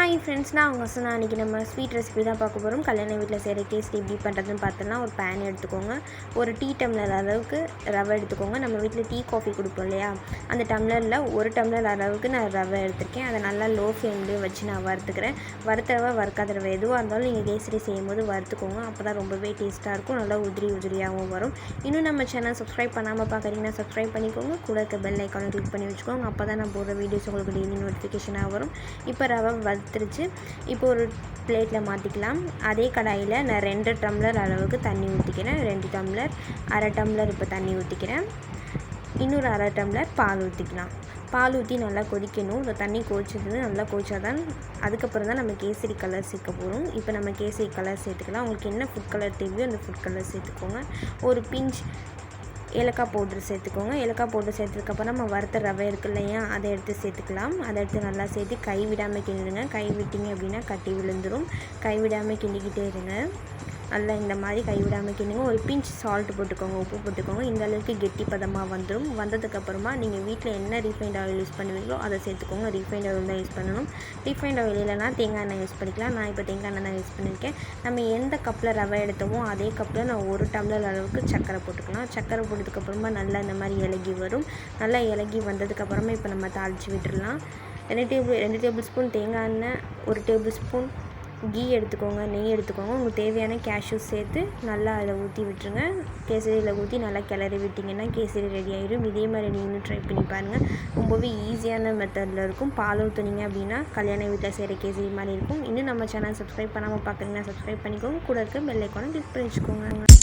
Hi friends, நான் உங்கள் சொன்னால் அன்றைக்கி நம்ம ஸ்வீட் ரெசிபி தான் பார்க்க போகிறோம். கல்யாண வீட்டில் செய்கிற கேசரி எப்படி பண்ணுறதுன்னு பார்த்தோன்னா, ஒரு பேன் எடுத்துக்கோங்க. ஒரு டீ டம்ளர் அளவுக்கு ரவை எடுத்துக்கோங்க. நம்ம வீட்டில் டீ காஃபி கொடுப்போம் இல்லையா, அந்த டம்ளரில் ஒரு டம்ளர் அளவுக்கு நான் ரவை எடுத்திருக்கேன். அதை நல்லா லோ ஃப்ளேம்லேயே வச்சு நான் வறுத்துக்கிறேன். வறுத்த ரவை வறுக்காத ரவை எதுவாக இருந்தாலும் நீங்கள் கேசரி செய்யும்போது வறுத்துக்கோங்க. அப்போ தான் ரொம்பவே டேஸ்ட்டாக இருக்கும், நல்லா உதிரியாகவும் வரும். இன்னும் நம்ம சேனல் சப்ஸ்கிரைப் பண்ணாமல் பார்க்குறீங்கன்னா சப்ஸ்கிரைப் பண்ணிக்கோங்க. கூட இருக்க பெல் ஐக்கானை கிளிக் பண்ணி வச்சுக்கோங்க. அப்போ தான் நான் போடுற வீடியோஸ் உங்களுக்கு டெய்லி நோட்டிஃபிகேஷனாக வரும். இப்போ ரவை வறுத்துருச்சு. இப்போ ஒரு பிளேட்டில் மாற்றிக்கலாம். அதே கடாயில் நான் 2 டம்ளர் அளவுக்கு தண்ணி ஊற்றிக்கிறேன். 2 டம்ளர், அரை டம்ளர் இப்போ தண்ணி ஊற்றிக்கிறேன். இன்னொரு அரை டம்ளர் பால் ஊற்றிக்கலாம். பால் ஊற்றி நல்லா கொதிக்கணும். இந்த தண்ணி கொதிச்சது நல்லா கொதிச்சாதான் அதுக்கப்புறம் தான் நம்ம கேசரி கலர் சேர்க்க போகிறோம். இப்போ நம்ம கேசரி கலர் சேர்த்துக்கலாம். உங்களுக்கு என்ன ஃபுட் கலர் தேவையோ அந்த ஃபுட் கலர் சேர்த்துக்கோங்க. ஒரு பிஞ்ச் ஏலக்காய் பவுட்ரு சேர்த்துக்கோங்க. ஏலக்காய் பவுட்ரு சேர்த்ததுக்கப்புறம் நம்ம வறுத்த ரவை இருக்குது இல்லையா, அதை எடுத்து சேர்த்துக்கலாம். அதை எடுத்து நல்லா சேர்த்து கை விடாமல் கிண்டிடுங்க. கை விட்டிங்க அப்படின்னா கட்டி விழுந்துடும். கை விடாமல் கிண்டிக்கிட்டே இருங்க. நல்லா இந்த மாதிரி கை விடாமல் கிண்டுங்க. ஒரு பிஞ்ச் சால்ட் போட்டுக்கோங்க, உப்பு போட்டுக்கோங்க. இந்த அளவுக்கு கெட்டி பதமாக வந்துடும். வந்ததுக்கப்புறமா நீங்கள் வீட்டில் என்ன ரீஃபைண்ட் ஆயில் யூஸ் பண்ணுவீங்களோ அதை சேர்த்துக்கோங்க. ரீஃபைண்ட் ஆயில் தான் யூஸ் பண்ணணும். ரீஃபைண்ட் ஆயில் இல்லைனா தேங்காய் எண்ணெய் யூஸ் பண்ணிக்கலாம். நான் இப்போ தேங்காய் எண்ணெய் தான் யூஸ் பண்ணியிருக்கேன். நம்ம எந்த கப்பில் ரவை எடுத்தோமோ அதே கப்பில் நான் 1 டம்ளர் அளவுக்கு சர்க்கரை போட்டுக்கலாம். சர்க்கரை போட்டதுக்கப்புறமா நல்லா இந்த மாதிரி இலகி வரும். நல்லா இலகி வந்ததுக்கப்புறமா இப்போ நம்ம தாளித்து விட்டுடலாம். 2 டேபிள் ஸ்பூன் தேங்காய் எண்ணெய், 1 டேபிள் ஸ்பூன் கீ எடுத்துக்கோங்க, நெய் எடுத்துக்கோங்க. உங்களுக்கு தேவையான கேஷ்யூஸ் சேர்த்து நல்லா அதில் ஊற்றி விட்டுருங்க. கேசரியில் ஊற்றி நல்லா கிளறி விட்டிங்கன்னா கேசரி ரெடி ஆகிடும். இதே மாதிரி நீங்களும் ட்ரை பண்ணி பாருங்கள். ரொம்பவே ஈஸியான மெத்தடில் இருக்கும். பால் ஊற்றுனீங்க அப்படின்னா கல்யாண வீட்டில் செய்கிற கேசரி மாதிரி இருக்கும். இன்னும் நம்ம சேனல் சப்ஸ்கிரைப் பண்ணாமல் பார்க்குறீங்கன்னா சப்ஸ்கிரைப் பண்ணிக்கோங்க. கூட இருக்க பெல் ஐக்கானை கிளிக் பண்ணி வச்சுக்கோங்க.